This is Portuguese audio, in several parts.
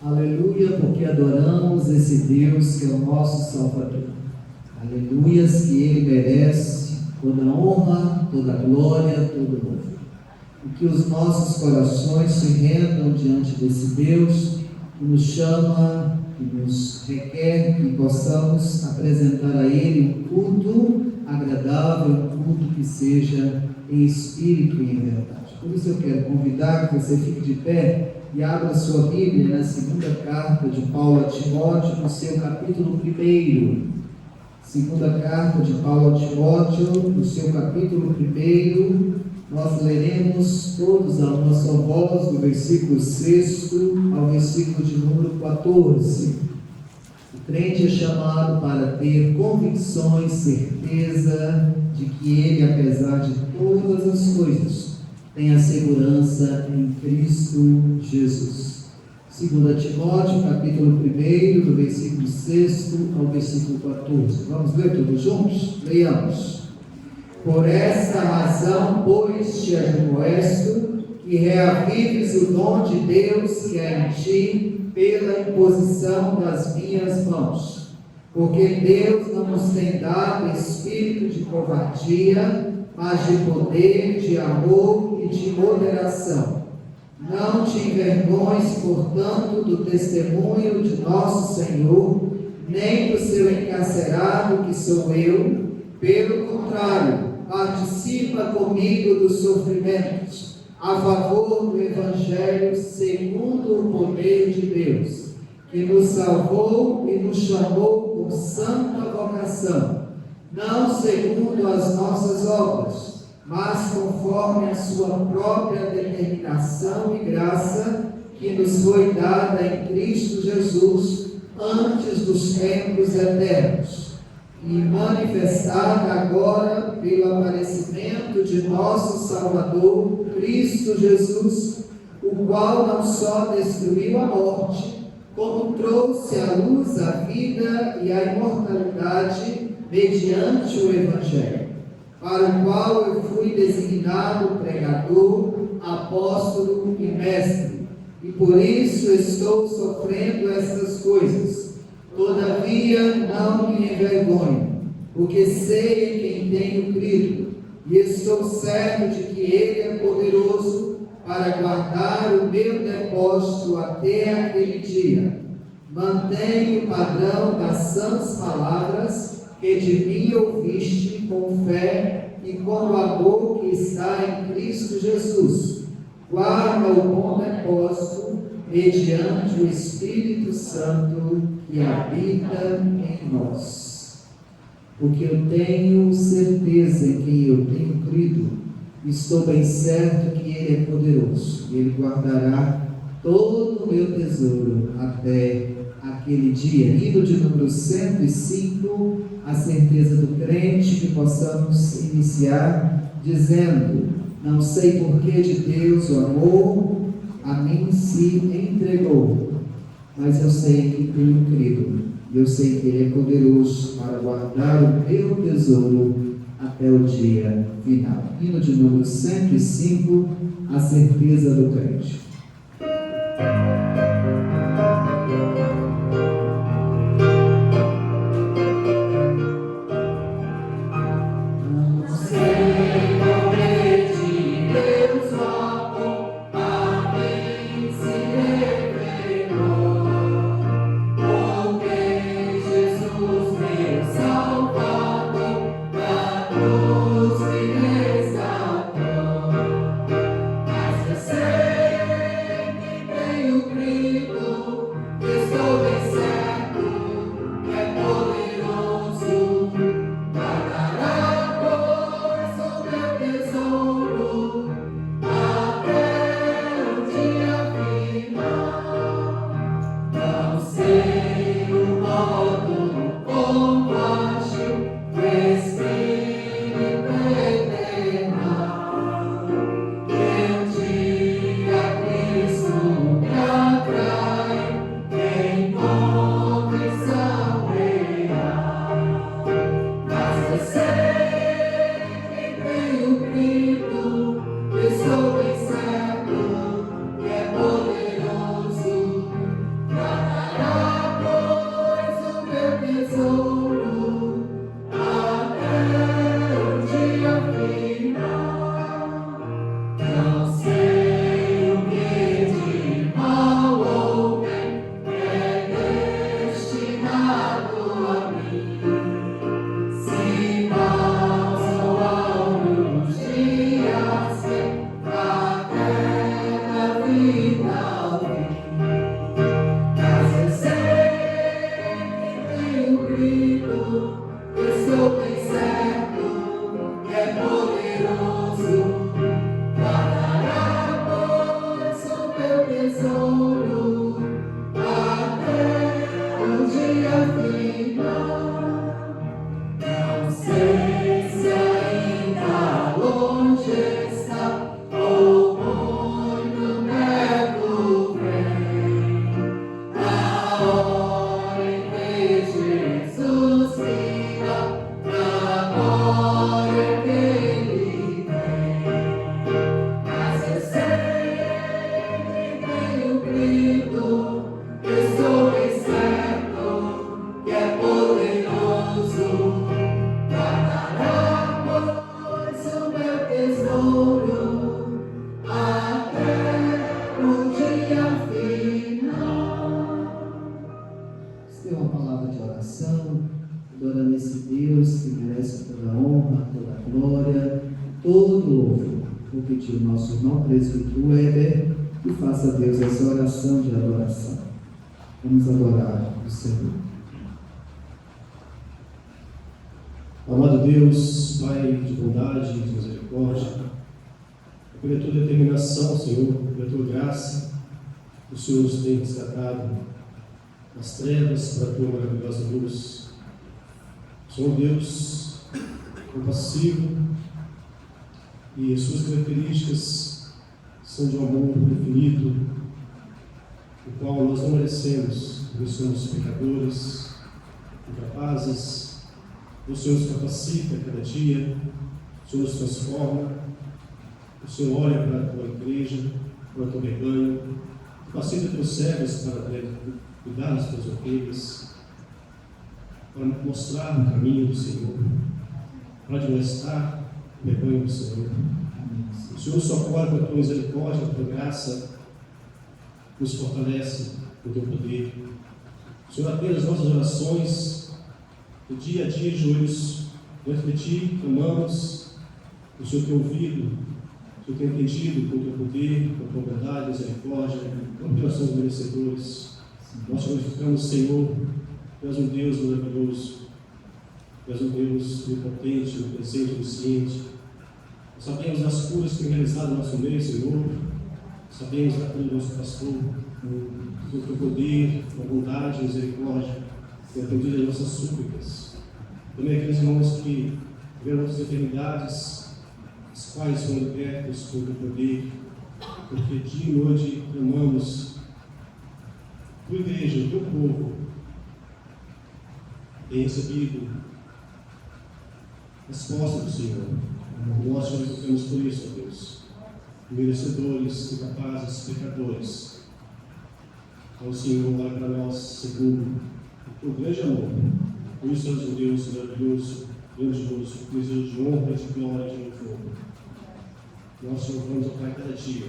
Aleluia, porque adoramos esse Deus que é o nosso Salvador. Aleluias, que Ele merece toda a honra, toda a glória, todo o louvor. E que os nossos corações se rendam diante desse Deus que nos chama, que nos requer que possamos apresentar a Ele um culto agradável, um culto que seja em espírito e em verdade. Por isso eu quero convidar que você fique de pé e abra sua Bíblia na segunda carta de Paulo a Timóteo, no seu capítulo 1. Segunda carta de Paulo a Timóteo, no seu capítulo 1, nós leremos todos a uma só voz, do versículo 6 ao versículo de número 14. O crente é chamado para ter convicções, certeza de que ele, apesar de todas as coisas, tem a segurança em Cristo Jesus. 2 Timóteo, capítulo 1, do versículo 6 ao versículo 14. Vamos ler todos juntos? Leiamos. Por esta razão, pois, te admoesto, que reavives o dom de Deus que é em ti, pela imposição das minhas mãos. Porque Deus não nos tem dado espírito de covardia, mas de poder, de amor e de moderação. Não te envergonhes, portanto, do testemunho de nosso Senhor, nem do seu encarcerado, que sou eu. Pelo contrário, participa comigo dos sofrimentos, a favor do Evangelho segundo o poder de Deus, que nos salvou e nos chamou com santa vocação, não segundo as nossas obras, mas conforme a sua própria determinação e graça, que nos foi dada em Cristo Jesus, antes dos tempos eternos, e manifestada agora pelo aparecimento de nosso Salvador, Cristo Jesus, o qual não só destruiu a morte, como trouxe à luz a vida e a imortalidade mediante o Evangelho, para o qual eu fui designado pregador, apóstolo e mestre, e por isso estou sofrendo estas coisas. Todavia não me envergonho, porque sei em quem tenho crido, e estou certo de que Ele é poderoso para guardar o meu depósito até aquele dia. Mantenho o padrão das sãs palavras que de mim ouviste com fé e com o amor que está em Cristo Jesus. Guarda o bom depósito mediante o Espírito Santo que habita em nós. Porque eu tenho certeza em quem eu tenho crido, estou bem certo que Ele é poderoso, e Ele guardará todo o meu tesouro até aquele dia. Hino de número 105, a certeza do crente, que possamos iniciar dizendo: não sei por que de Deus o amor a mim se entregou, mas eu sei em que tenho crido, e eu sei que Ele é poderoso para guardar o meu tesouro até o dia final. Hino de número 105, a certeza do crente. Cristo. Vou pedir ao nosso irmão presbítero Weber que faça a Deus essa oração de adoração. Vamos adorar o Senhor. Amado Deus, Pai de bondade e de misericórdia, pela tua determinação, Senhor, pela tua graça, o Senhor nos tem resgatado das trevas para a tua maravilhosa luz. Senhor Deus, compassivo, e as suas características são de um amor infinito, o qual nós não merecemos, porque somos pecadores, incapazes. O Senhor nos capacita cada dia, o Senhor nos transforma, o Senhor olha para a tua igreja, para o teu rebanho, capacita teus servos para cuidar das tuas ovelhas, para mostrar o caminho do Senhor, para admoestar o rebanho do Senhor. O Senhor socorre com a tua misericórdia, com a tua graça, nos fortalece com o teu poder. O Senhor atende as nossas orações, de dia a dia, joelhos diante de ti, clamamos. O Senhor tem ouvido, o Senhor tem entendido com o teu poder, com a tua verdade, misericórdia, como que nós somos merecedores. Nós glorificamos o Senhor. Tu és um Deus maravilhoso, Tu és um Deus onipotente, onipresente, onisciente. Nós sabemos das curas que tem realizado no nosso meio, Senhor. Sabemos da cura do nosso pastor, do teu poder, da bondade e misericórdia, tem atendido as nossas súplicas. Também aqueles irmãos que tiveram outras enfermidades, as quais foram libertos por teu poder, porque dia e noite clamamos. Tua igreja, o teu povo, tem recebido resposta do Senhor. Nós glorificamos por isso, ó Deus. Merecedores, incapazes, pecadores. Então, Senhor, olha para nós segundo o teu grande amor. Por isso, és um Deus maravilhoso, grandioso, desejo de honra, de glória, de louvor. Nós te louvamos, ó Pai, cada dia.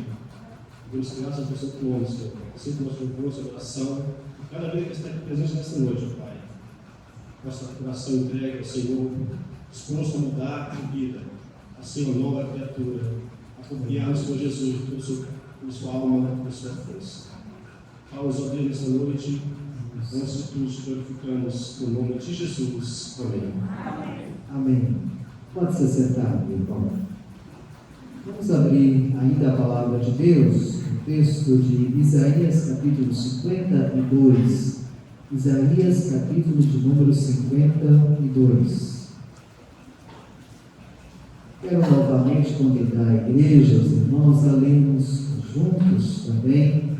Deus, graças ao teu nome, Senhor. Sempre nós louvamos a oração. Cada vez que está aqui presente nesta noite, ó Pai. Nossa oração entregue ao Senhor, disposto a mudar de vida, a ser uma nova criatura, a confiar no Senhor Jesus, por sua alma, por sua força. Fala-nos, ó Deus, nesta noite, antes de tudo, te glorificamos no nome de Jesus. Amém. Amém. Pode se sentar, meu irmão. Vamos abrir ainda a palavra de Deus, o texto de Isaías, capítulo 52. Isaías, capítulo de número 52. Quero novamente convidar a igreja, os irmãos, a lermos juntos também,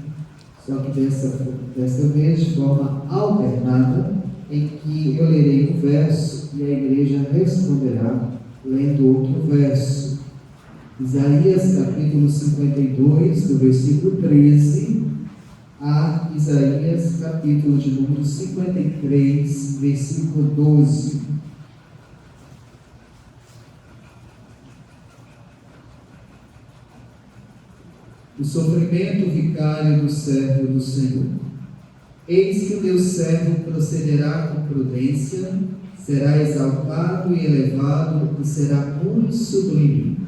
só que desta vez de forma alternada, em que eu lerei um verso e a igreja responderá lendo outro verso. Isaías capítulo 52, do versículo 13 a Isaías capítulo de número 53, versículo 12. O sofrimento vicário do servo do Senhor. Eis que o meu servo procederá com prudência, será exaltado e elevado e será muito sublime.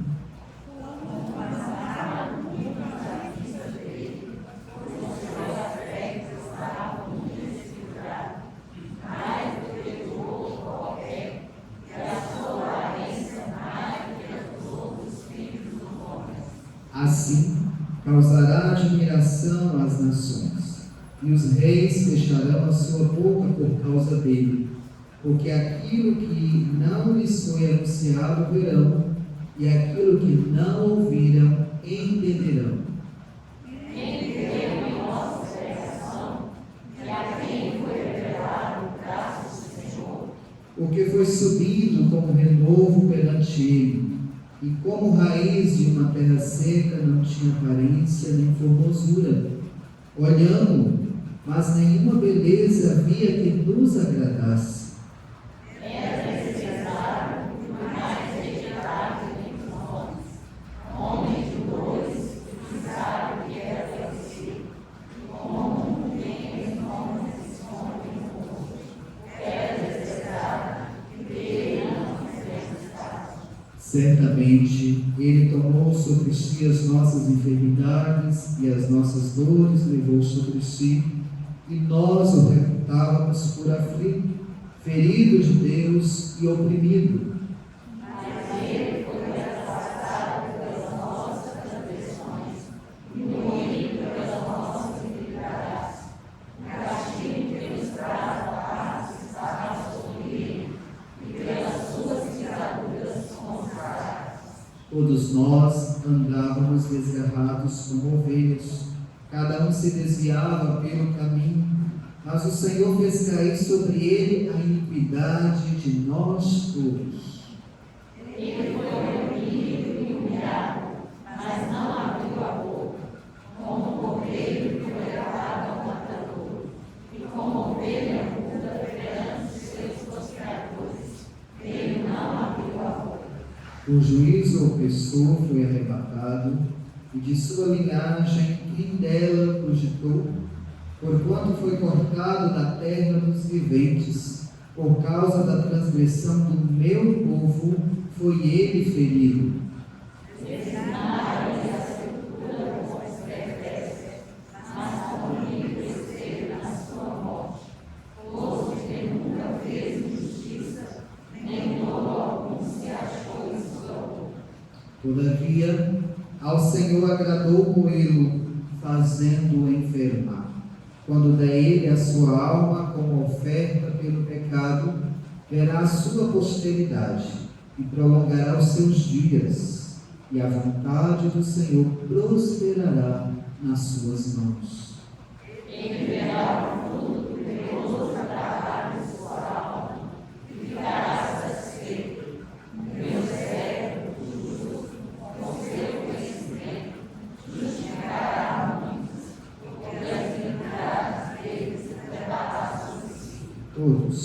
Assim, causará admiração às nações, e os reis fecharão a sua boca por causa dele, porque aquilo que não lhes foi anunciado verão, e aquilo que não ouviram entenderão. Porque foi subido como renovo perante ele, e como raiz de uma terra seca não tinha aparência nem formosura. Olhando, mas nenhuma beleza havia que nos agradasse. Certamente, Ele tomou sobre si as nossas enfermidades e as nossas dores levou sobre si, e nós o reputávamos por aflito, ferido de Deus e oprimido. Mas Ele foi afastado pelas nossas transgressões e moído pelas nossas iniquidades. O castigo que nos traz a paz estava sobre Ele, e pelas suas pisaduras fomos sarados. Todos nós andávamos desgarrados como ovelhas, cada um se desviava pelo caminho, mas o Senhor fez cair sobre ele a iniquidade de nós todos. Ele foi oprimido e humilhado, mas não abriu a boca, como cordeiro que foi levado ao matador, e como ovelha muda perante seus tosqueadores, ele não abriu a boca. O juízo opressor foi arrebatado, e de sua linhagem quem dela cogitou, porquanto foi cortado da terra dos viventes, por causa da transgressão do meu povo, foi ele ferido. Designaram-lhe a sepultura como perversa, mas comigo esteve na sua morte, posto que nunca fez injustiça, nem dolo algum se achou em sua boca. Todavia, ao Senhor agradou moê-lo, fazendo-o enfermar. Quando der ele a sua alma como oferta pelo pecado, verá a sua posteridade e prolongará os seus dias, e a vontade do Senhor prosperará nas suas mãos. Ele verá o fruto glorioso da trabalho de sua alma e ficará satisfeito. Meu servo justo, com seu conhecimento, justificará muitos, porque as iniquidades deles levará sobre si. Todos.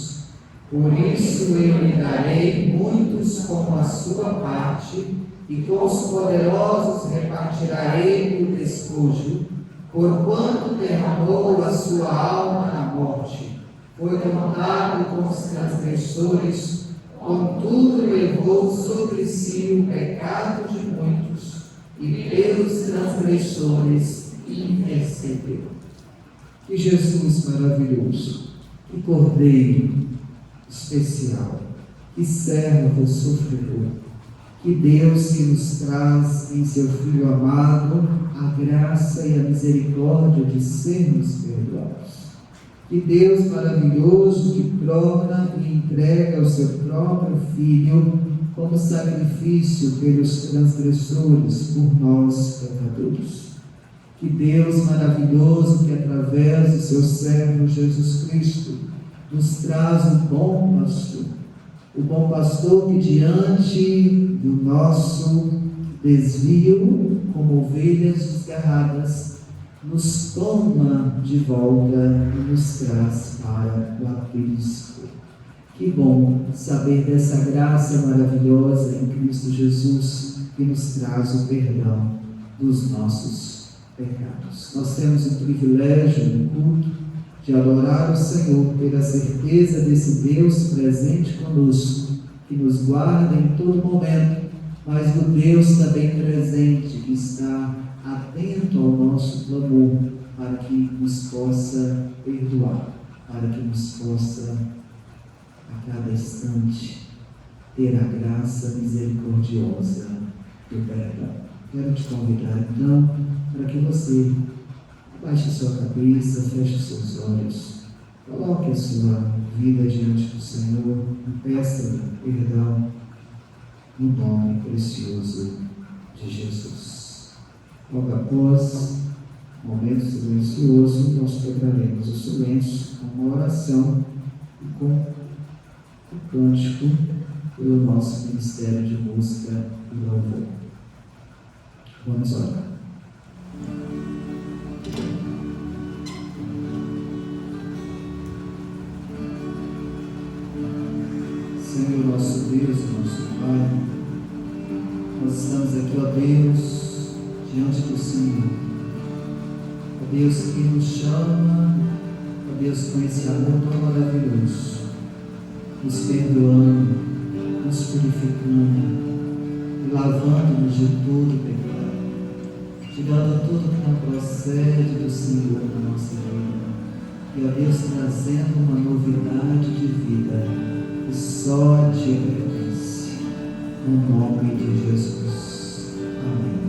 Por isso eu lhe darei muitos como a sua parte, e com os poderosos repartirá ele o despojo, porquanto derramou a sua alma na morte. Foi contado com os transgressores, contudo levou sobre si o pecado de muitos, e pelos transgressores intercedeu. Que Jesus maravilhoso, que Cordeiro especial, que servo sofredor, que Deus que nos traz em seu Filho amado a graça e a misericórdia de sermos perdoados. Que Deus maravilhoso que prova e entrega o seu próprio Filho como sacrifício pelos transgressores, por nós pecadores. Que Deus maravilhoso que através do seu servo Jesus Cristo nos traz o bom pastor que diante do nosso desvio, como ovelhas desgarradas, nos toma de volta e nos traz para o aprisco. Que bom saber dessa graça maravilhosa em Cristo Jesus, que nos traz o perdão dos nossos pecados. Nós temos o privilégio no culto de adorar o Senhor pela certeza desse Deus presente conosco, que nos guarda em todo momento, mas do Deus também presente, que está atento ao nosso clamor, para que nos possa perdoar, para que nos possa, a cada instante, ter a graça misericordiosa do perdão. Quero te convidar, então, para que você abaixe sua cabeça, feche seus olhos, coloque a sua vida diante do Senhor e peça perdão no nome precioso de Jesus. Logo após o momento silencioso, nós quebraremos o silêncio com uma oração e com o cântico pelo nosso ministério de música e louvor. Vamos orar. Senhor, nosso Deus, nosso Pai, nós estamos aqui, ó Deus, diante do Senhor, ó Deus que nos chama, ó Deus com esse amor tão maravilhoso, nos perdoando, nos purificando, lavando-nos de todo pecado, tirando tudo que não procede do Senhor na nossa vida, e ó Deus trazendo uma novidade de vida que só te pertence, no nome de Jesus. Amém.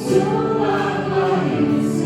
Sua glória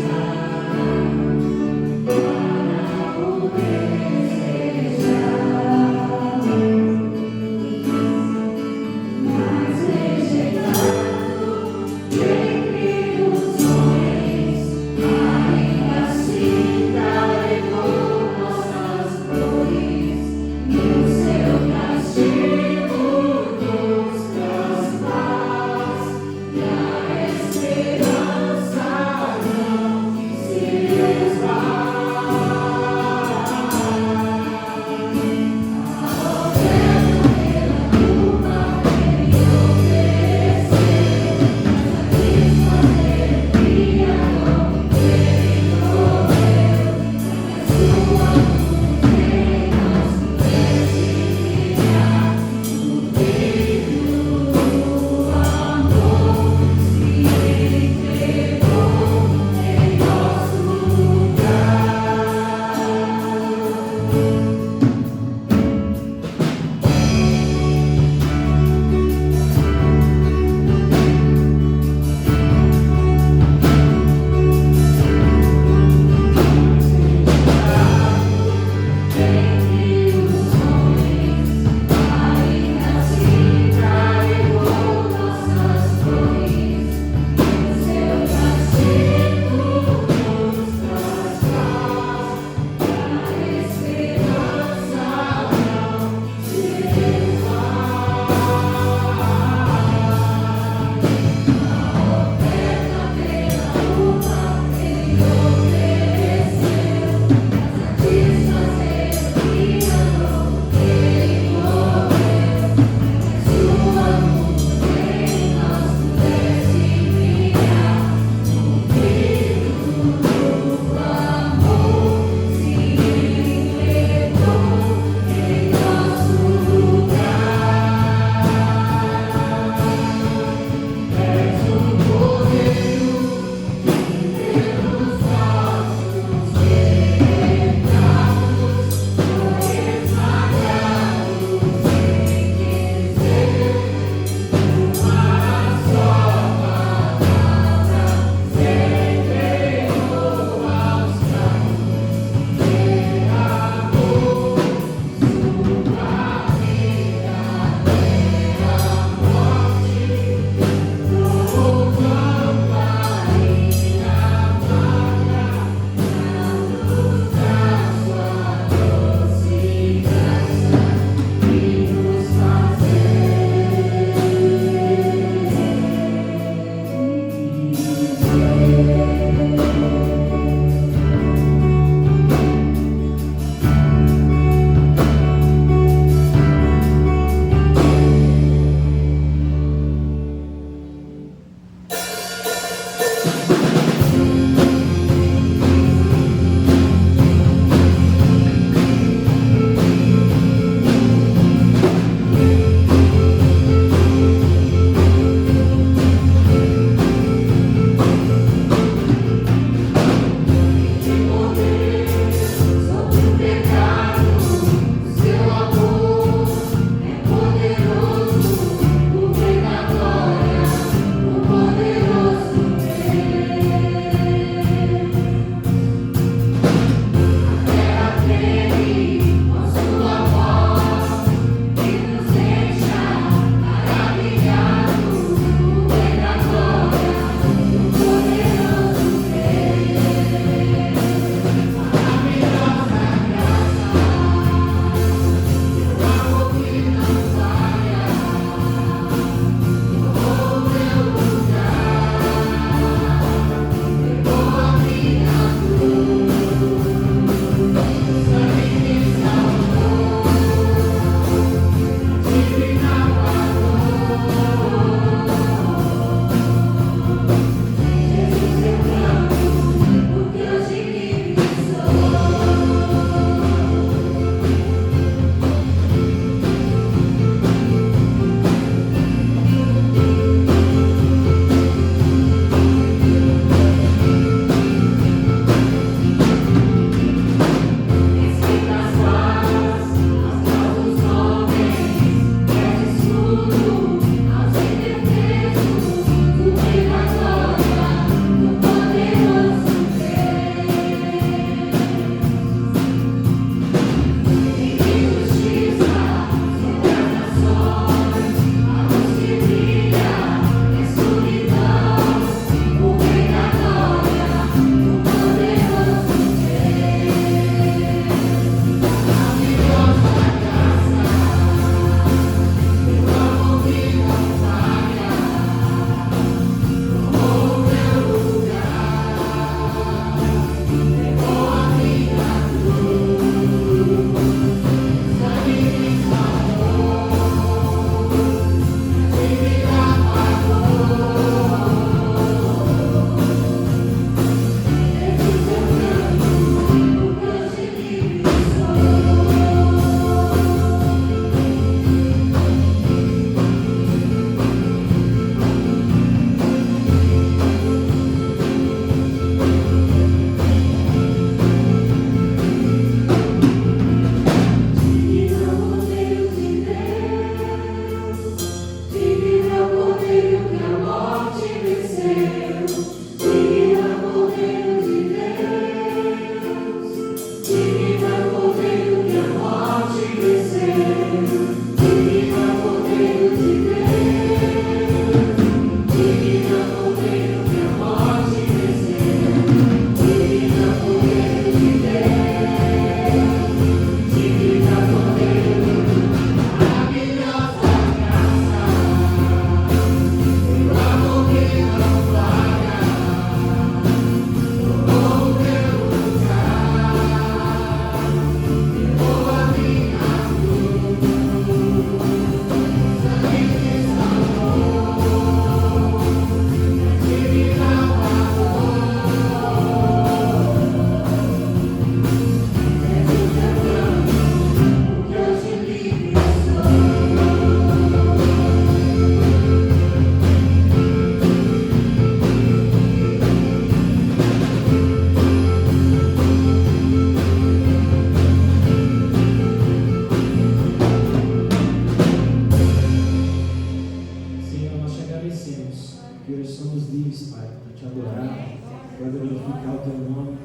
nós te agradecemos, que hoje somos livres, Pai, para te adorar, para glorificar o teu nome,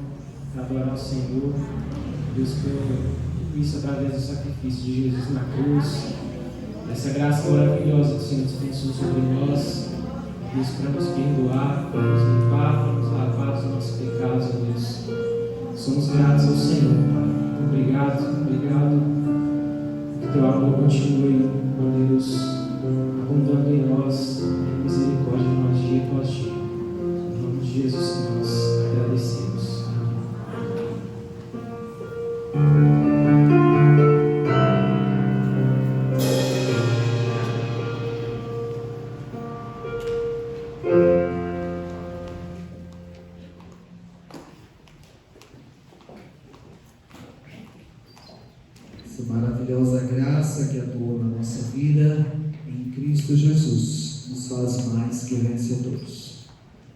para adorar o Senhor. Deus, por isso através do sacrifício de Jesus na cruz, essa graça maravilhosa que o Senhor dispensou sobre nós, Deus, para nos perdoar, para nos limpar, para nos lavar dos nossos pecados, Deus. Somos gratos ao Senhor, Pai. Obrigado, obrigado. Que teu amor continue, ó Deus, abundando em nós, em misericórdia em nós dia após dia. Em nome de Jesus que nós agradecemos. Essa maravilhosa graça que atua na nossa vida em Cristo Jesus nos faz mais que vencedores.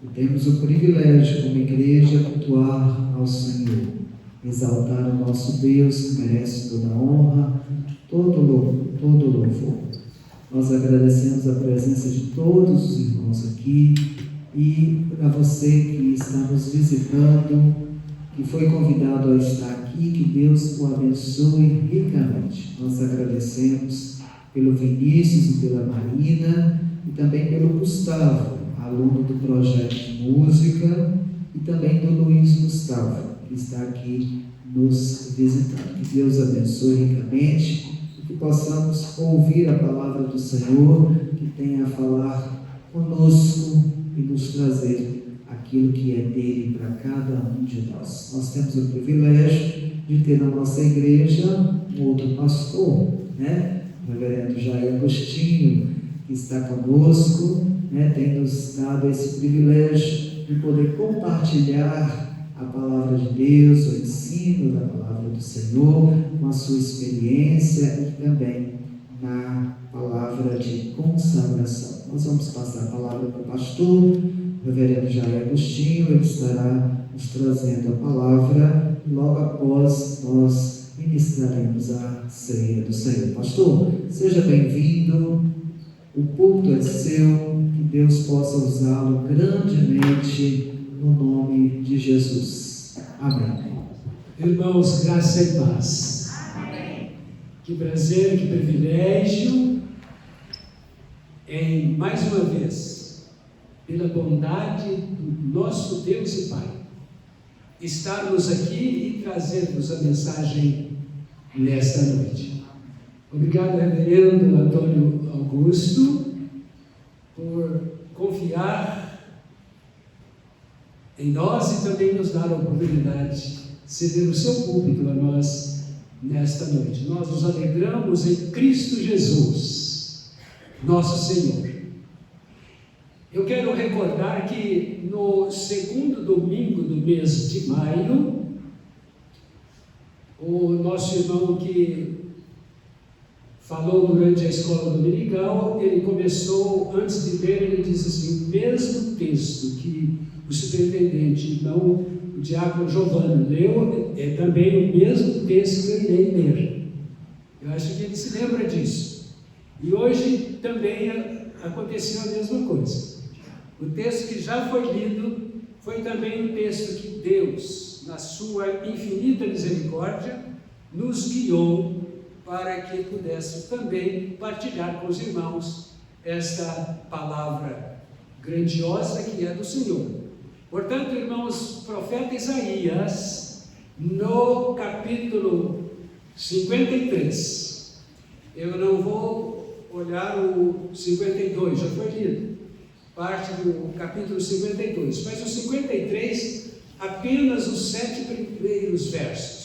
E temos o privilégio, como igreja, cultuar ao Senhor, exaltar o nosso Deus que merece toda a honra, todo louvor. Nós agradecemos a presença de todos os irmãos aqui e a você que está nos visitando, que foi convidado a estar aqui, que Deus o abençoe ricamente. Nós agradecemos pelo Vinícius e pela Marina, e também pelo Gustavo, aluno do projeto de música, e também do Luiz Gustavo, que está aqui nos visitando. Que Deus abençoe ricamente e que possamos ouvir a palavra do Senhor, que tenha a falar conosco e nos trazer aquilo que é dele para cada um de nós. Nós temos o privilégio de ter na nossa igreja um outro pastor, o reverendo Jair Agostinho, que está conosco, tem nos dado esse privilégio de poder compartilhar a palavra de Deus, o ensino da palavra do Senhor, com a sua experiência e também na palavra de consagração. Nós vamos passar a palavra para o pastor, o reverendo Jair Agostinho. Ele estará nos trazendo a palavra e logo após nós ministraremos a ceia do Senhor. Pastor, seja bem-vindo, o púlpito é seu, que Deus possa usá-lo grandemente no nome de Jesus. Amém. Irmãos, graça e paz. Amém. Que prazer, que privilégio em, mais uma vez, pela bondade do nosso Deus e Pai, estarmos aqui e trazermos a mensagem nesta noite. Obrigado, reverendo Antônio Augusto, por confiar em nós e também nos dar a oportunidade de ceder o seu púlpito a nós nesta noite. Nós nos alegramos em Cristo Jesus, nosso Senhor. Eu quero recordar que no segundo domingo do mês de maio, o nosso irmão que falou durante a escola dominical, ele começou, antes de ler, ele disse assim, o mesmo texto que o superintendente, então, o diácono Giovanni leu, é também o mesmo texto que eu irei ler. Eu acho que ele se lembra disso. E hoje também aconteceu a mesma coisa. O texto que já foi lido foi também um texto que Deus, na sua infinita misericórdia, nos guiou para que pudéssemos também partilhar com os irmãos esta palavra grandiosa que é do Senhor. Portanto, irmãos, profeta Isaías, no capítulo 53, eu não vou olhar o 52, já foi lido, parte do capítulo 52, mas o 53, apenas os 7 primeiros versos,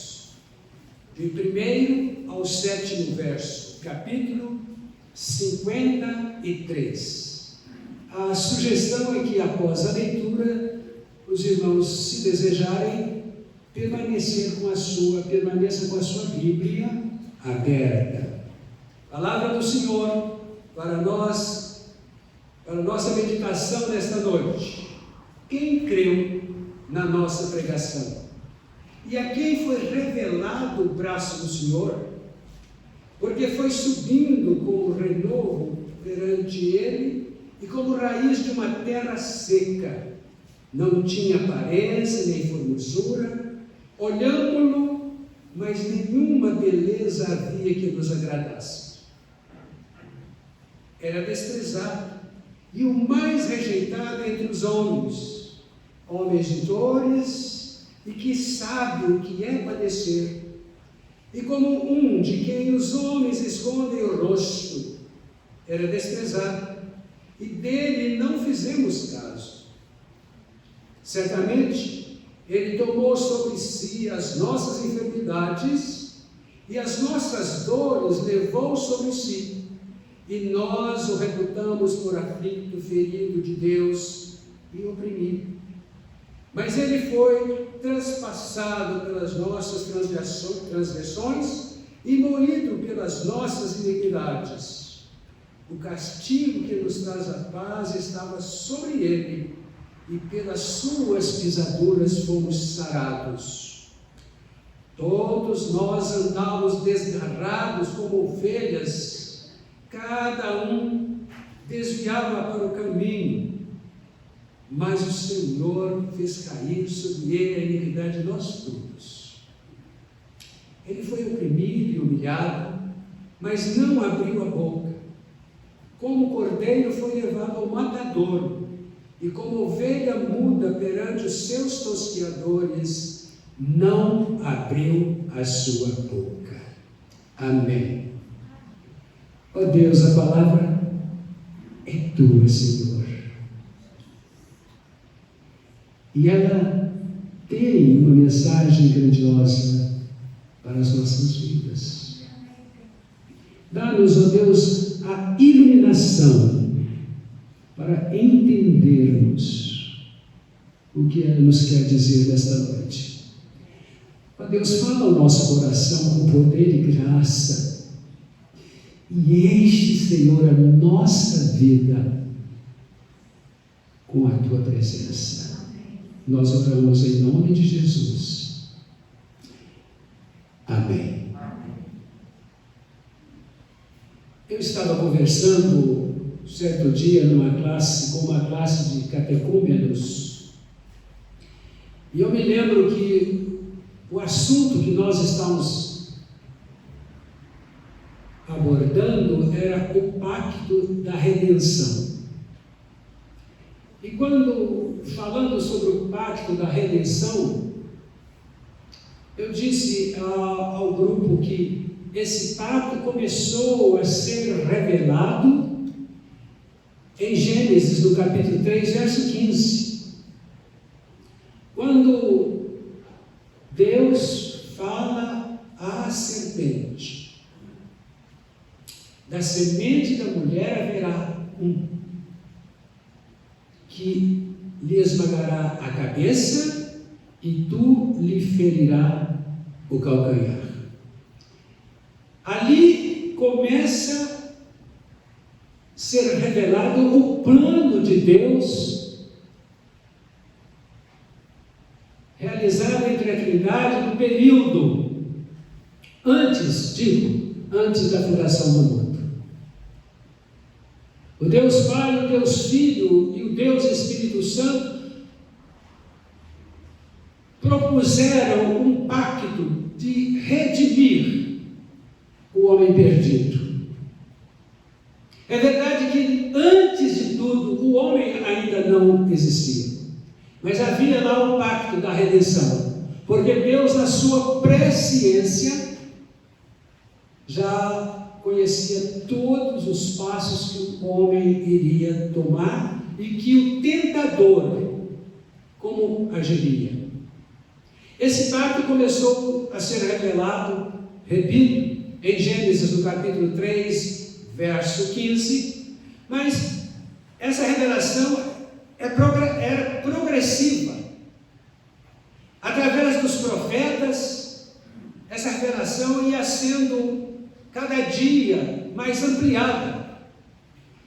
de 1º ao 7º verso, capítulo 53. A sugestão é que após a leitura, os irmãos, se desejarem, permaneça com a sua Bíblia aberta. Palavra do Senhor para nós, para nossa meditação nesta noite. Quem creu na nossa pregação? E a quem foi revelado o braço do Senhor? Porque foi subindo como renovo perante ele e como raiz de uma terra seca. Não tinha aparência nem formosura, olhámo-lo, mas nenhuma beleza havia que nos agradasse. Era desprezado e o mais rejeitado entre os homens, homens de dores e que sabe o que é padecer, e como um de quem os homens escondem o rosto, era desprezado, e dele não fizemos caso. Certamente, ele tomou sobre si as nossas enfermidades e as nossas dores levou sobre si, e nós o reputamos por aflito, ferido de Deus e oprimido. Mas ele foi traspassado pelas nossas transgressões e moído pelas nossas iniquidades. O castigo que nos traz a paz estava sobre ele, e pelas suas pisaduras fomos sarados. Todos nós andávamos desgarrados como ovelhas, cada um desviava para o caminho, mas o Senhor fez cair sobre ele a iniquidade de nós todos. Ele foi oprimido e humilhado, mas não abriu a boca. Como cordeiro foi levado ao matadouro, e como ovelha muda perante os seus tosqueadores, não abriu a sua boca. Amém. Ó Deus, a palavra é tua, Senhor. E ela tem uma mensagem grandiosa para as nossas vidas. Dá-nos, ó Deus, a iluminação para entendermos o que ela nos quer dizer nesta noite. Ó Deus, fala ao nosso coração com poder e graça, e enche, Senhor, a nossa vida com a tua presença. Nós oramos em nome de Jesus. Amém. Eu estava conversando certo dia com uma classe de catecúmenos, e eu me lembro que o assunto que nós estávamos abordando era o pacto da redenção. E quando falando sobre o pacto da redenção, eu disse ao grupo que esse pacto começou a ser revelado em Gênesis, no capítulo 3, verso 15, quando Deus fala à serpente: da semente da mulher haverá um que lhe esmagará a cabeça e tu lhe ferirá o calcanhar. Ali começa a ser revelado o plano de Deus realizado entre a Trindade no período antes da fundação do mundo. O Deus Pai, o Deus Filho e o Deus Espírito Santo propuseram um pacto de redimir o homem perdido. É verdade que antes de tudo o homem ainda não existia, mas havia lá o pacto da redenção, porque Deus, na sua presciência, já conhecia todos os passos que o homem iria tomar e que o tentador como agiria. Esse pacto começou a ser revelado, repito, em Gênesis, no capítulo 3, verso 15, mas essa revelação era progressiva. Através dos profetas, essa revelação ia sendo cada dia mais ampliada.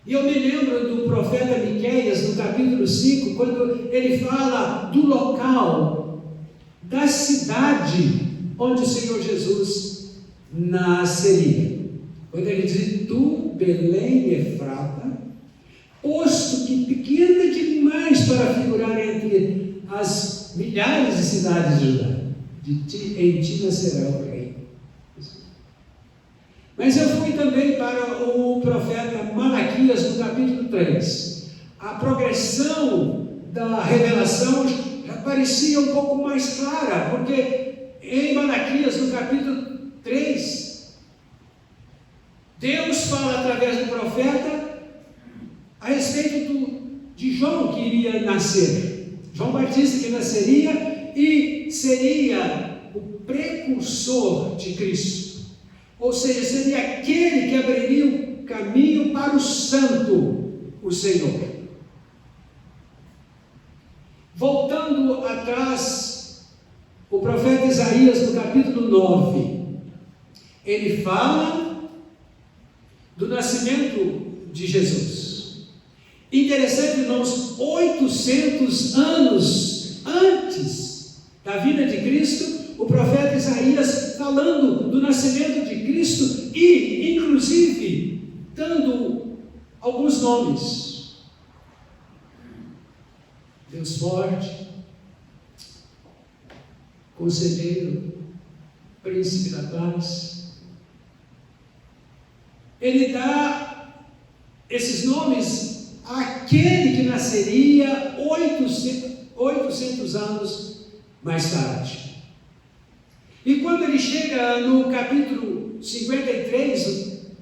E eu me lembro do profeta Miqueias, no capítulo 5, quando ele fala do local, da cidade onde o Senhor Jesus nasceria. Quando ele diz: tu, Belém Efrata, posto que pequena demais para figurar entre as milhares de cidades de Judá. Em ti nascerá o rei. Mas eu fui também para o profeta Malaquias, no capítulo 3. A progressão da revelação já parecia um pouco mais clara, porque em Malaquias, no capítulo 3, Deus fala através do profeta a respeito de João que iria nascer. João Batista que nasceria e seria o precursor de Cristo. Ou seja, seria aquele que abriria o caminho para o santo, o Senhor. Voltando atrás, o profeta Isaías, no capítulo 9, ele fala do nascimento de Jesus. Interessante, irmãos, 800 anos antes da vinda de Cristo, o profeta Isaías falando do nascimento de Cristo e, inclusive, dando alguns nomes. Deus forte, Conselheiro, Príncipe da Paz. Ele dá esses nomes àquele que nasceria 800 anos mais tarde. E quando ele chega no capítulo 53,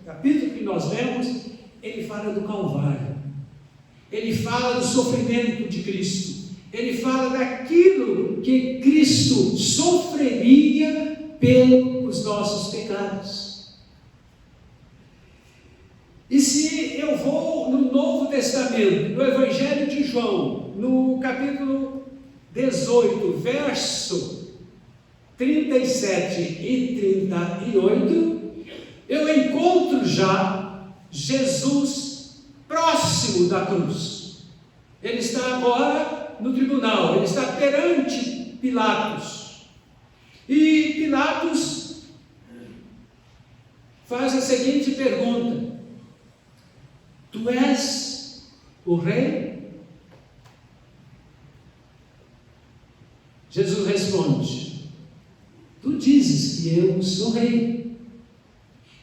o capítulo que nós lemos, ele fala do Calvário. Ele fala do sofrimento de Cristo. Ele fala daquilo que Cristo sofreria pelos nossos pecados. E se eu vou no Novo Testamento, no Evangelho de João, no capítulo 18, verso 37 e 38, eu encontro já Jesus próximo da cruz. Ele está agora no tribunal, ele está perante Pilatos. E Pilatos faz a seguinte pergunta: tu és o rei? Jesus responde: tu dizes que eu sou rei.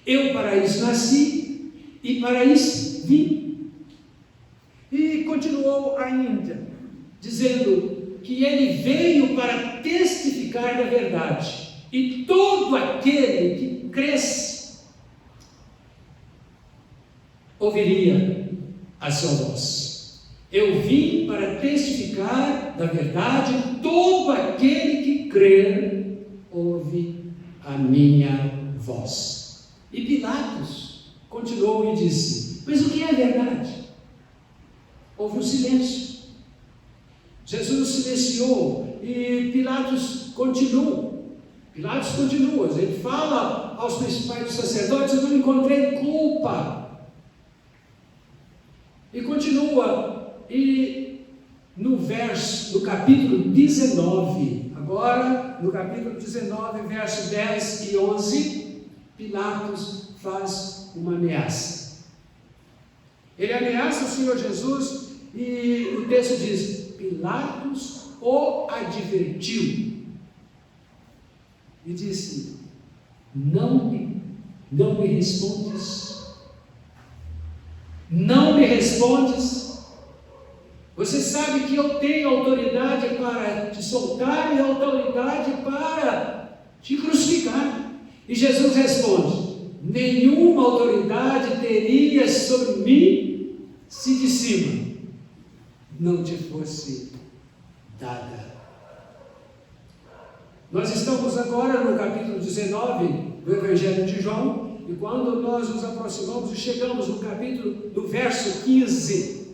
Eu para isso nasci e para isso vim. E continuou ainda, dizendo que ele veio para testificar da verdade. E todo aquele que cresce ouviria a sua voz. Eu vim para testificar da verdade. Todo aquele que crer ouve a minha voz. E Pilatos continuou e disse: mas o que é verdade? Houve um silêncio. Jesus silenciou e Pilatos continua. Ele fala aos principais dos sacerdotes: eu não encontrei culpa. E continua. E no capítulo 19, agora no capítulo 19, verso 10 e 11, Pilatos faz uma ameaça. Ele ameaça o Senhor Jesus e o texto diz: Pilatos o advertiu e disse: não me respondes? Não me respondes? Você sabe que eu tenho autoridade para te soltar e autoridade para te crucificar. E Jesus responde: nenhuma autoridade teria sobre mim se de cima não te fosse dada. Nós estamos agora no capítulo 19 do Evangelho de João, e quando nós nos aproximamos e chegamos no verso 15,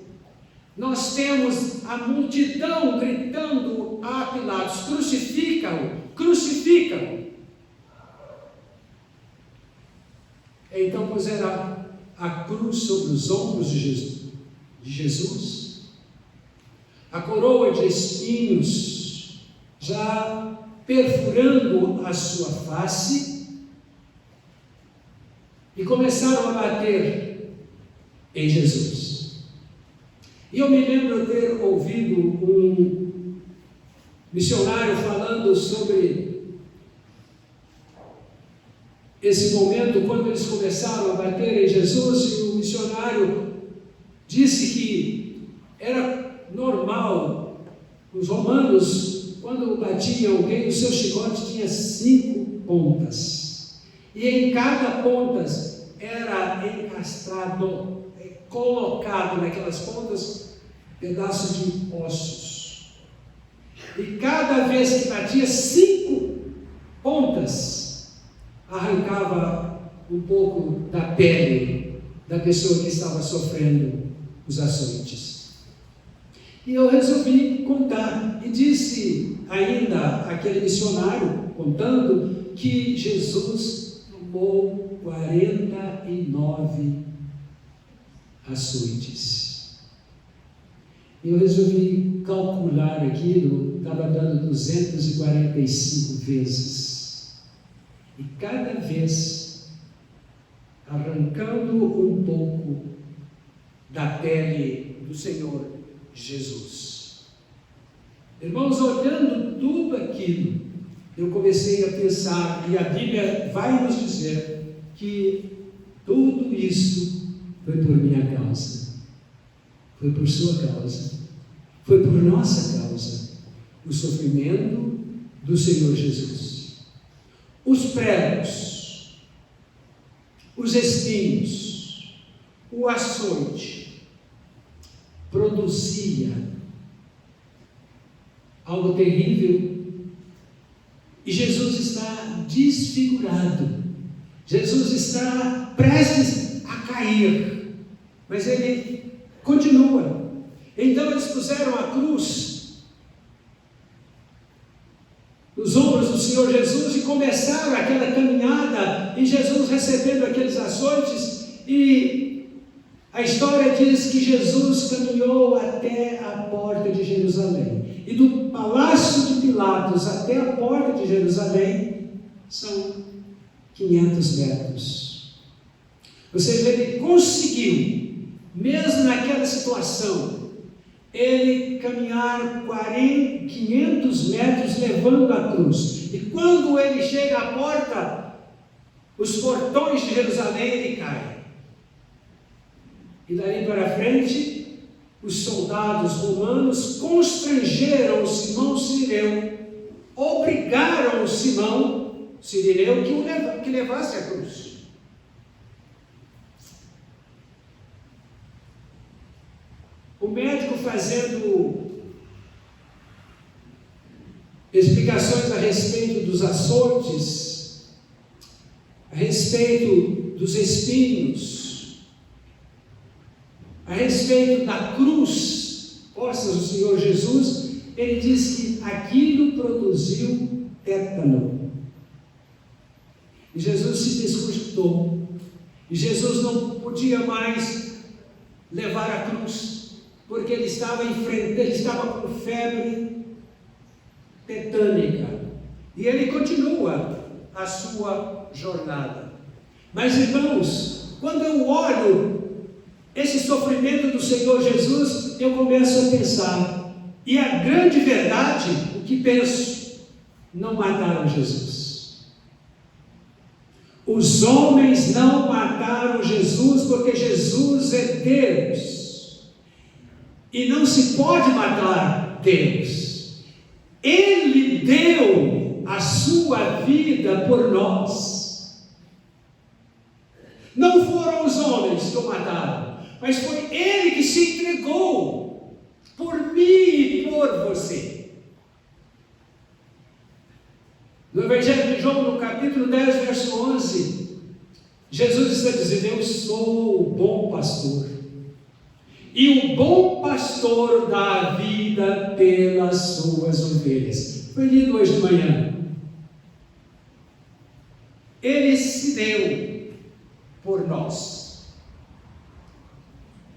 nós temos a multidão gritando a Pilatos: crucifica-o, crucifica-o. Então puseram a cruz sobre os ombros de Jesus, a coroa de espinhos já perfurando a sua face, e começaram a bater em Jesus. E eu me lembro ter ouvido um missionário falando sobre esse momento, quando eles começaram a bater em Jesus, e o missionário disse que era normal, os romanos, quando batiam alguém, o seu chicote tinha 5 pontas, e em cada ponta era encastrado, colocado naquelas pontas, pedaços de ossos, e cada vez que batia 5 pontas, arrancava um pouco da pele da pessoa que estava sofrendo os açoites. E eu resolvi contar, e disse ainda aquele missionário, contando, que Jesus tomou 49 açoites. Eu resolvi calcular aquilo, estava dando 245 vezes. E cada vez arrancando um pouco da pele do Senhor Jesus. Irmãos, olhando tudo aquilo, eu comecei a pensar, e a Bíblia vai nos dizer que tudo isso foi por minha causa, foi por sua causa, foi por nossa causa, o sofrimento do Senhor Jesus. Os pregos, os espinhos, o açoite, produzia algo terrível, e Jesus está desfigurado, Jesus está prestes a cair, mas ele continua. Então eles puseram a cruz nos ombros do Senhor Jesus e começaram aquela caminhada, e Jesus recebendo aqueles açoites, e a história diz que Jesus caminhou até a porta de Jerusalém, e do palácio de Pilatos até a porta de Jerusalém são 500 metros. Ou seja, ele conseguiu, mesmo naquela situação, ele caminhar 500 metros levando a cruz. E quando ele chega à porta, os portões de Jerusalém, ele cai. E dali para frente, os soldados romanos constrangeram o Simão Cirineu, obrigaram o Simão Cirineu que levasse a cruz. O médico fazendo explicações a respeito dos açoites, a respeito dos espinhos, a respeito da cruz posta no Senhor Jesus, ele diz que aquilo produziu tétano. E Jesus se desconjuntou. E Jesus não podia mais levar a cruz, porque ele estava com febre tetânica. E ele continua a sua jornada. Mas, irmãos, quando eu olho esse sofrimento do Senhor Jesus, eu começo a pensar, e a grande verdade, o que penso, não mataram Jesus. Os homens não mataram Jesus, porque Jesus é Deus, e não se pode matar Deus. Ele deu a sua vida por nós. Não foram os homens que o mataram, mas foi ele que se entregou por mim e por você. No Evangelho de João, no capítulo 10, verso 11, Jesus está dizendo: eu sou o bom pastor, e o bom pastor dá a vida pelas suas ovelhas. Foi lido hoje de manhã. Ele se deu por nós.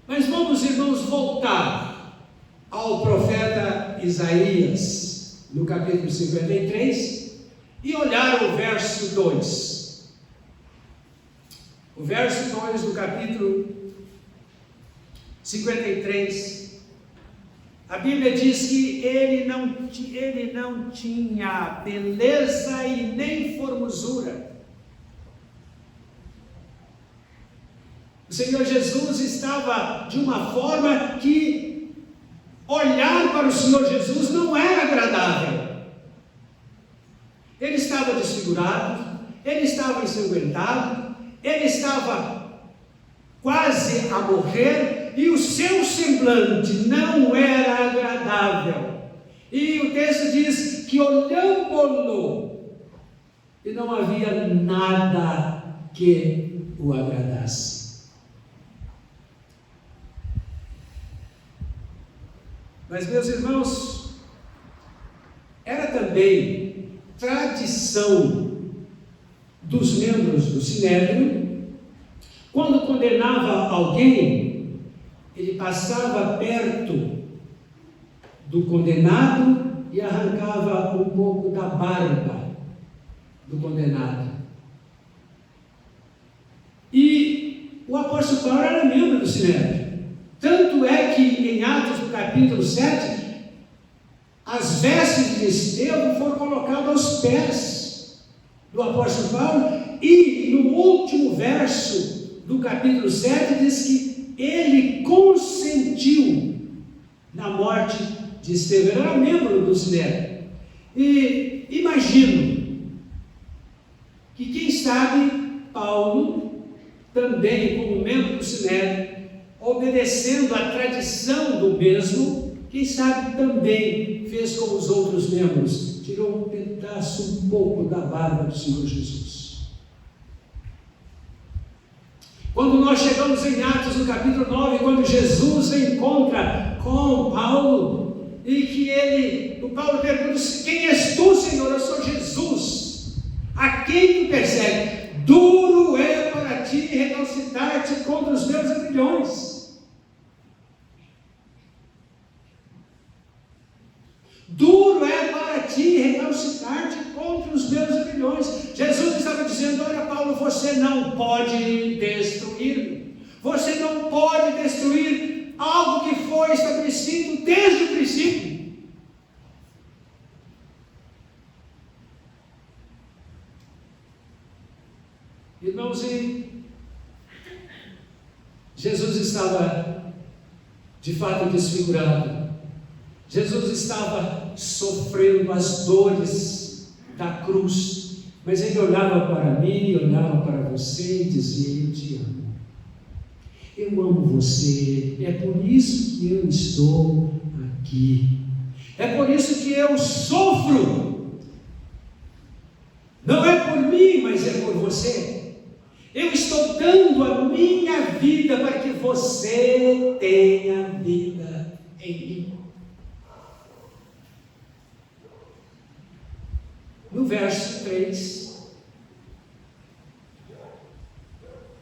Mas vamos, irmãos, voltar ao profeta Isaías, no capítulo 53, e olhar o verso 2. O verso 2 do capítulo 53 A Bíblia diz que ele não tinha beleza e nem formosura. O Senhor Jesus estava de uma forma que olhar para o Senhor Jesus não era agradável. Ele estava desfigurado, ele estava ensanguentado, ele estava quase a morrer e o seu semblante não era agradável. E o texto diz que olhando-lo, e não havia nada que o agradasse. Mas, meus irmãos, era também tradição dos membros do Sinédrio, quando condenava alguém, ele passava perto do condenado e arrancava um pouco da barba do condenado. E o apóstolo Paulo era membro do Sinédrio. Tanto é que em Atos, no capítulo 7, as vestes de Estevão foram colocadas aos pés do apóstolo Paulo, e no último verso do capítulo 7 diz que ele consentiu na morte de Estevão. Ele era membro do Sinédrio. E imagino que, quem sabe, Paulo, também como membro do Sinédrio, obedecendo à tradição do mesmo, quem sabe também fez como os outros membros, tirou um pedaço, um pouco da barba do Senhor Jesus. Quando nós chegamos em Atos, no capítulo 9, quando Jesus encontra com Paulo, e que o Paulo pergunta: quem és tu, Senhor? Eu sou Jesus, a quem tu persegue? Duro é para ti recalcitrar-te contra os meus aguilhões. Duro é para ti recalcitrar-te contra os meus aguilhões. Jesus estava dizendo: olha, Paulo, você não pode destruir-me. Você não pode destruir algo que foi estabelecido desde o princípio. Irmãos, Jesus estava de fato desfigurado. Jesus estava sofrendo as dores da cruz, mas ele olhava para mim, olhava para você e dizia: eu te amo, eu amo você, é por isso que eu estou aqui, é por isso que eu sofro, não é por mim, mas é por você. Eu estou dando a minha vida para que você tenha vida em mim. No verso 3,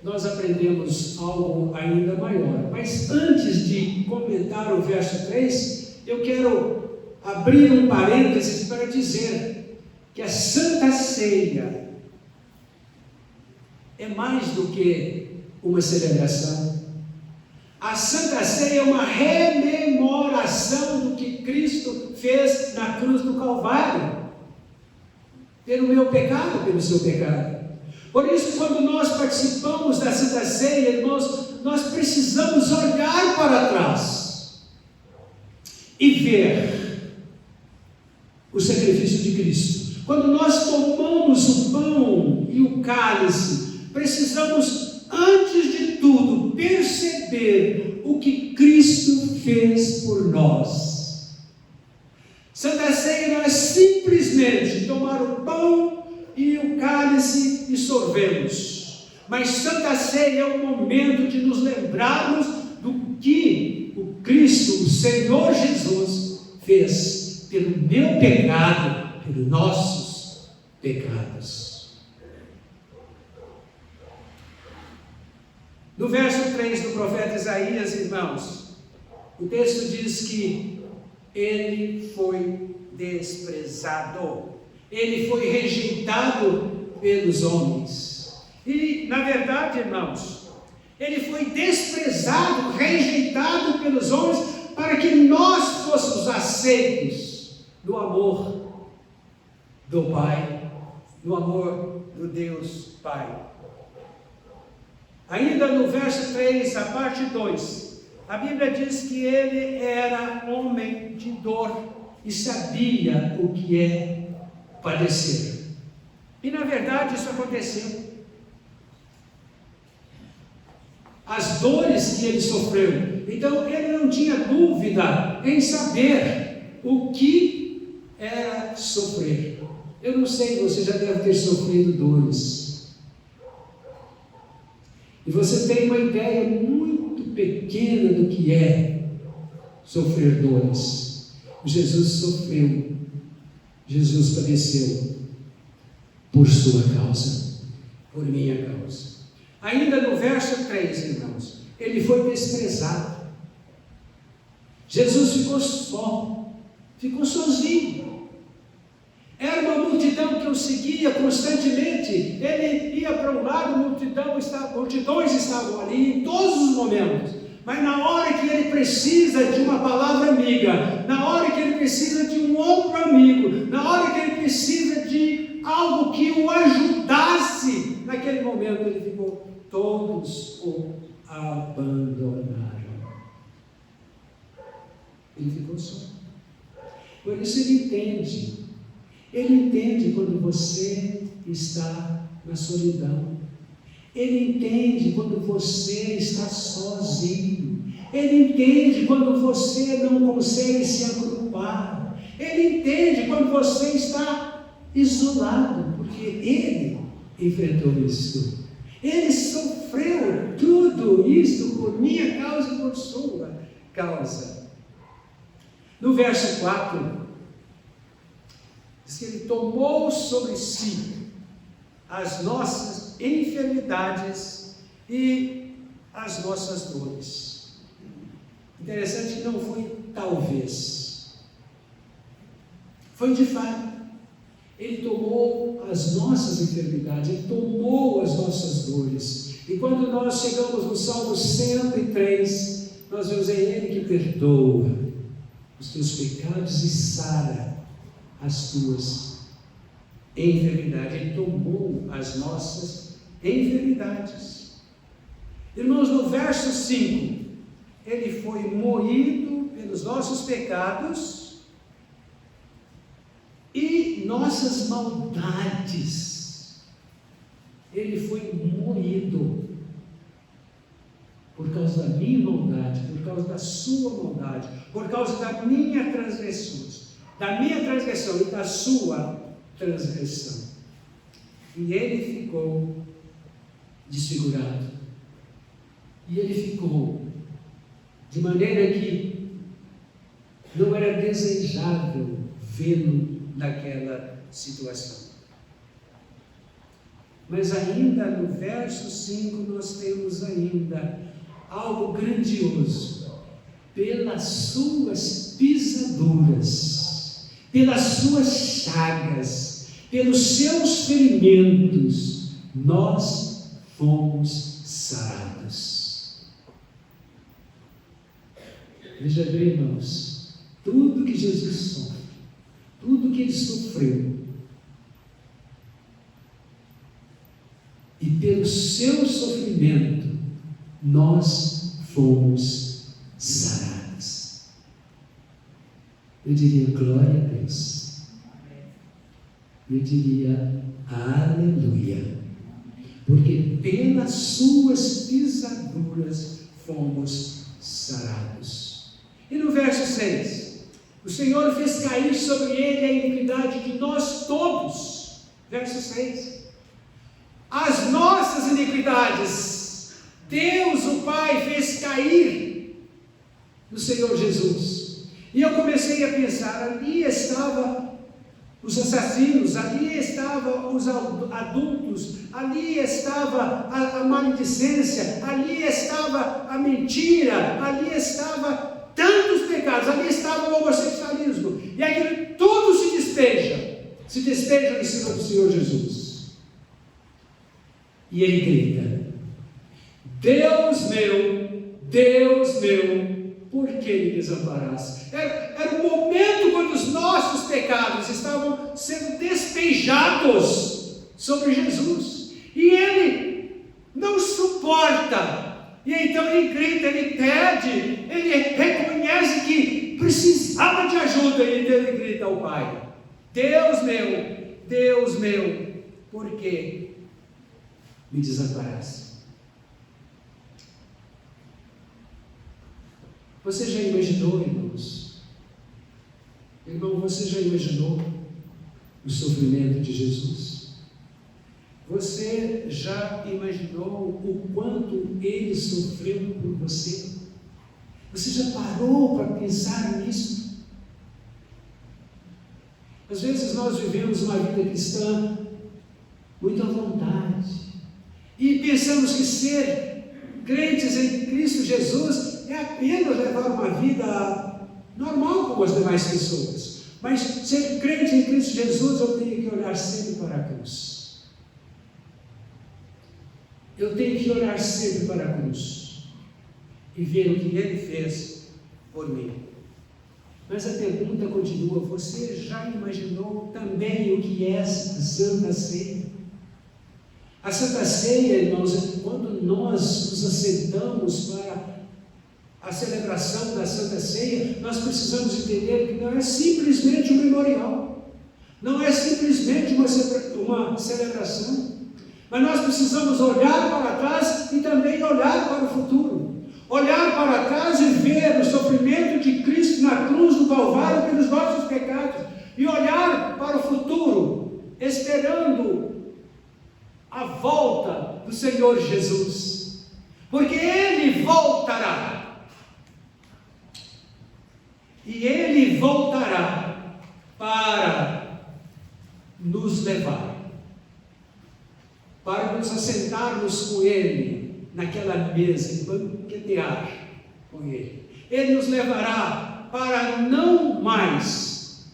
nós aprendemos algo ainda maior. Mas antes de comentar o verso 3, eu quero abrir um parênteses para dizer que a Santa Ceia é mais do que uma celebração. A Santa Ceia é uma rememoração do que Cristo fez na cruz do Calvário, pelo meu pecado, pelo seu pecado. Por isso, quando nós participamos da Santa Ceia, nós precisamos olhar para trás e ver o sacrifício de Cristo. Quando nós tomamos o pão e o cálice, precisamos, antes de tudo, perceber o que Cristo fez por nós. Santa Ceia não é simplesmente tomar o pão e o cálice e sorvemos, mas Santa Ceia é o momento de nos lembrarmos do que o Cristo, o Senhor Jesus, fez pelo meu pecado, pelos nossos pecados. No verso 3 do profeta Isaías, irmãos, o texto diz que ele foi desprezado, ele foi rejeitado pelos homens. E, na verdade, irmãos, ele foi desprezado, rejeitado pelos homens, para que nós aceitos no amor do Pai, no amor do Deus Pai. Ainda no verso 3, a parte 2, a Bíblia diz que ele era homem de dor e sabia o que é padecer. E na verdade isso aconteceu. As dores que ele sofreu. Então ele não tinha dúvida em saber o que era sofrer. Eu não sei, você já deve ter sofrido dores. E você tem uma ideia muito pequena do que é sofrer dores. Jesus sofreu. Jesus padeceu por sua causa, por minha causa. Ainda no verso 3, irmãos, ele foi desprezado. Jesus ficou só, ficou sozinho. Era uma multidão que o seguia constantemente. Ele ia para um lado, multidões estavam ali em todos os momentos. Mas na hora que ele precisa de uma palavra amiga, na hora que ele precisa de um outro amigo, na hora que ele precisa de algo que o ajudasse, naquele momento ele ficou, todos o abandonaram. Ele ficou só. Por isso ele entende quando você está na solidão. Ele entende quando você está sozinho. Ele entende quando você não consegue se agrupar. Ele entende quando você está isolado, porque ele enfrentou isso. Ele sofreu tudo isso por minha causa e por sua causa. No verso 4, diz que ele tomou sobre si as nossas enfermidades e as nossas dores. Interessante que não foi talvez, foi de fato. Ele tomou as nossas enfermidades, ele tomou as nossas dores. E quando nós chegamos no Salmo 103, nós vemos é ele que perdoa os teus pecados e sara as tuas enfermidades. Ele tomou as nossas enfermidades. Irmãos, no verso 5, ele foi moído pelos nossos pecados e nossas maldades. Ele foi moído por causa da minha maldade, por causa da sua maldade, por causa da minha transgressão e da sua transgressão. E ele ficou desfigurado. E ele ficou de maneira que não era desejável vê-lo naquela situação. Mas ainda no verso 5 nós temos ainda algo grandioso. Pelas suas pisaduras, pelas suas chagas, pelos seus ferimentos, nós fomos sarados. Veja bem, irmãos, tudo que Jesus sofre, tudo que ele sofreu, e pelo seu sofrimento, nós fomos sarados. Eu diria glória a Deus. Eu diria aleluia. Porque pelas suas pisaduras fomos sarados. E no verso 6, o Senhor fez cair sobre ele a iniquidade de nós todos. Verso 6. As nossas iniquidades, Deus o Pai fez cair no Senhor Jesus. E eu comecei a pensar, ali estavam os assassinos, ali estavam os adultos, ali estava a maledicência, ali estava a mentira, ali estava tantos pecados, ali estava o homossexualismo, e aquilo tudo se despeja em cima do Senhor Jesus. E ele grita: Deus meu, por que me desamparaste? Era o momento pecados estavam sendo despejados sobre Jesus. E ele não suporta. E então ele grita, ele pede, ele reconhece que precisava de ajuda. E então ele grita ao Pai: Deus meu, por que me desamparaste? Você já imaginou, irmãos? Irmão, você já imaginou o sofrimento de Jesus? Você já imaginou o quanto ele sofreu por você? Você já parou para pensar nisso? Às vezes nós vivemos uma vida cristã muito à vontade e pensamos que ser crentes em Cristo Jesus é apenas levar uma vida normal como as demais pessoas. Mas ser crente em Cristo Jesus, eu tenho que olhar sempre para a cruz. Eu tenho que olhar sempre para a cruz e ver o que Ele fez por mim. Mas a pergunta continua: você já imaginou também o que é a Santa Ceia? A Santa Ceia, irmãos, é quando nós nos assentamos para a celebração da Santa Ceia, nós precisamos entender que não é simplesmente um memorial, não é simplesmente uma celebração, mas nós precisamos olhar para trás e também olhar para o futuro. Olhar para trás e ver o sofrimento de Cristo na cruz do Calvário pelos nossos pecados, e olhar para o futuro, esperando a volta do Senhor Jesus, porque Ele voltará. E Ele voltará para nos levar, para nos assentarmos com Ele naquela mesa e banquetear com Ele. Ele nos levará para não mais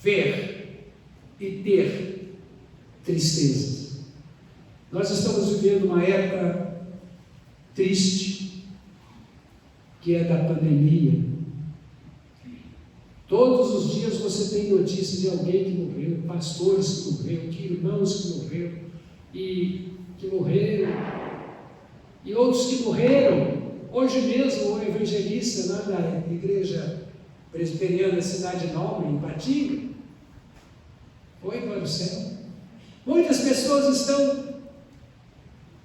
ver e ter tristeza. Nós estamos vivendo uma época triste, que é da pandemia. Todos os dias você tem notícias de alguém que morreu, pastores que morreram, de irmãos que morreram, e outros que morreram. Hoje mesmo o evangelista lá da igreja presbiteriana da Cidade Nova, em Patinga, foi para o céu. Muitas pessoas estão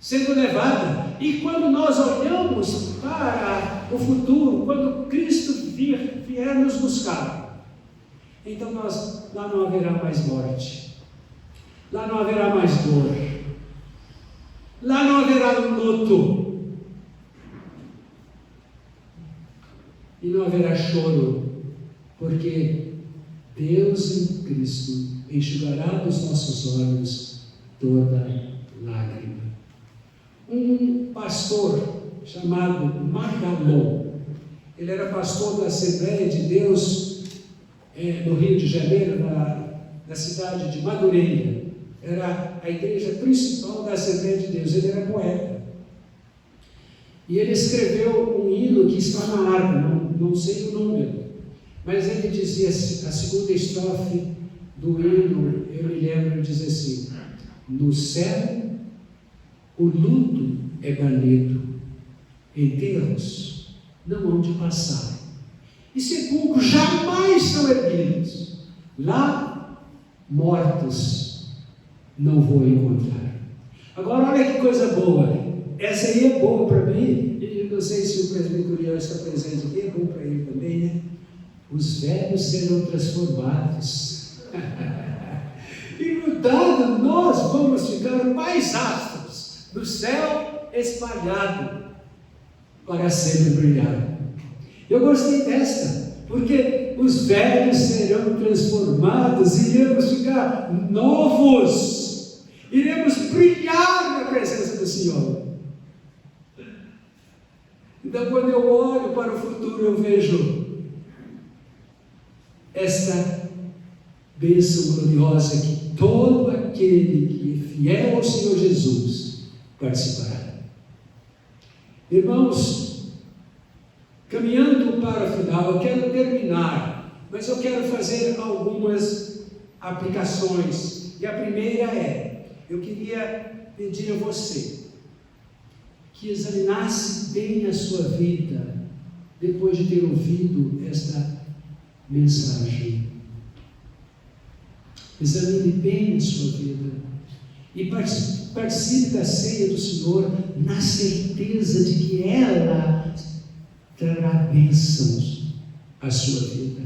sendo levadas, e quando nós olhamos para o futuro, quando Cristo vier nos buscar, então lá não haverá mais morte, lá não haverá mais dor, lá não haverá luto, e não haverá choro, porque Deus em Cristo enxugará dos nossos olhos toda lágrima. Um pastor chamado Magalhães, ele era pastor da Assembleia de Deus no Rio de Janeiro, na cidade de Madureira. Era a igreja principal da Assembleia de Deus. Ele era poeta. E ele escreveu um hino que está na harpa, não sei o número, mas ele dizia assim, a segunda estrofe do hino, eu me lembro, diz assim: no céu o luto é banido, enterros não hão de passar, e sepulcros jamais são erguidos, lá mortos não vou encontrar. Agora olha que coisa boa, essa aí é boa para mim, e não sei se o presbiteriano está presente aqui, é bom para ele também, né? Os velhos serão transformados e mudado nós vamos ficar mais astros no céu espalhado para sempre brilhar. Eu gostei desta, porque os velhos serão transformados e iremos ficar novos, iremos brilhar na presença do Senhor. Então, quando eu olho para o futuro, eu vejo esta bênção gloriosa que todo aquele que é fiel ao Senhor Jesus participará. Irmãos, caminhando para o final, eu quero terminar mas eu quero fazer algumas aplicações. E a primeira é: eu queria pedir a você que examinasse bem a sua vida depois de ter ouvido esta mensagem. Examine bem a sua vida e participe da ceia do Senhor na certeza de que ela trará bênçãos à sua vida.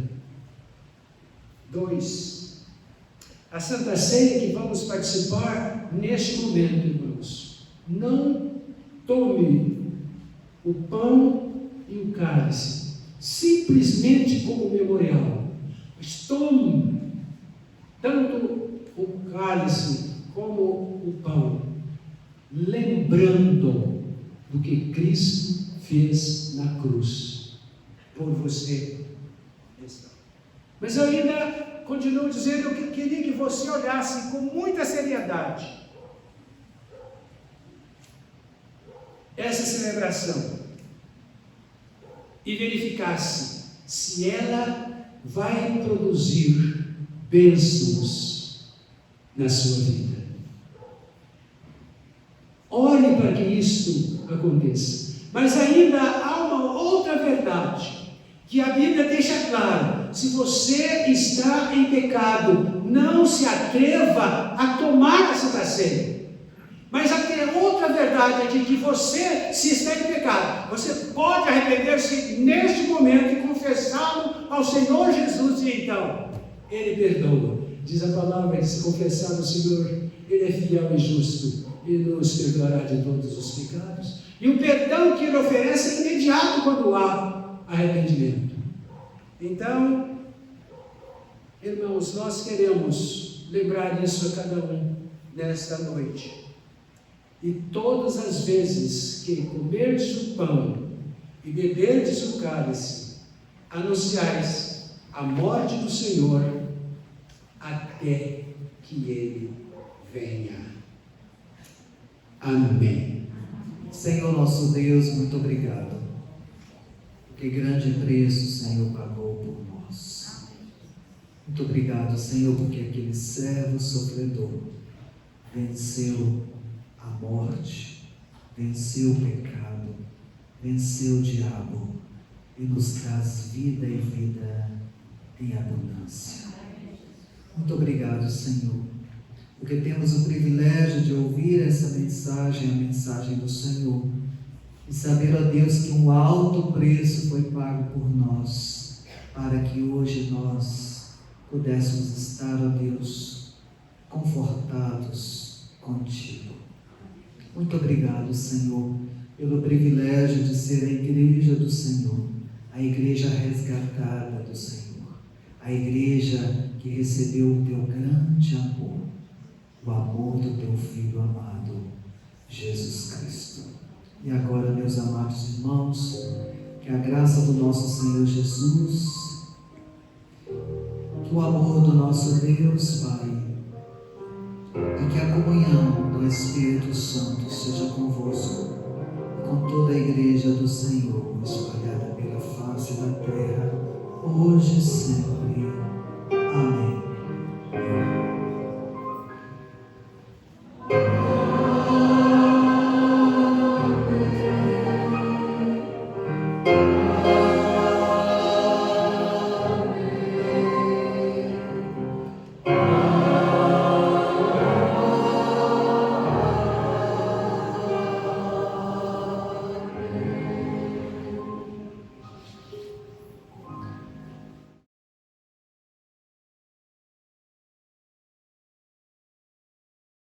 2. A Santa Ceia que vamos participar neste momento, irmãos. Não tome o pão e o cálice simplesmente como memorial, mas tome tanto o cálice como o pão, lembrando do que Cristo fez na cruz por você. Mas eu ainda continuo dizendo que queria que você olhasse com muita seriedade essa celebração e verificasse se ela vai produzir bênçãos na sua vida. Ore para que isto aconteça. Mas ainda há uma outra verdade que a Bíblia deixa claro: se você está em pecado, não se atreva a tomar a Santa Ceia. Mas a outra verdade é que você, se está em pecado, você pode arrepender-se neste momento e confessá-lo ao Senhor Jesus, e então Ele perdoa. Diz a palavra que se confessar ao Senhor, Ele é fiel e justo e nos perdoará de todos os pecados. E o perdão que Ele oferece é imediato quando há arrependimento. Então, irmãos, nós queremos lembrar isso a cada um nesta noite. E todas as vezes que comerdes o pão e beberdes o cálice, anunciais a morte do Senhor até que Ele venha. Amém. Senhor nosso Deus, muito obrigado, porque grande preço o Senhor pagou por nós. Muito obrigado, Senhor, porque aquele servo sofredor venceu a morte, venceu o pecado, venceu o diabo e nos traz vida e vida em abundância. Muito obrigado, Senhor, porque temos o privilégio de ouvir essa mensagem, a mensagem do Senhor, e saber, ó Deus, que um alto preço foi pago por nós, para que hoje nós pudéssemos estar, ó Deus, confortados contigo. Muito obrigado, Senhor, pelo privilégio de ser a igreja do Senhor, a igreja resgatada do Senhor, a igreja que recebeu o teu grande amor, o amor do teu Filho amado, Jesus Cristo. E agora, meus amados irmãos, que a graça do nosso Senhor Jesus, que o amor do nosso Deus Pai, e que a comunhão do Espírito Santo seja convosco e com toda a igreja do Senhor espalhada pela face da terra, hoje e sempre. Amém. Amém.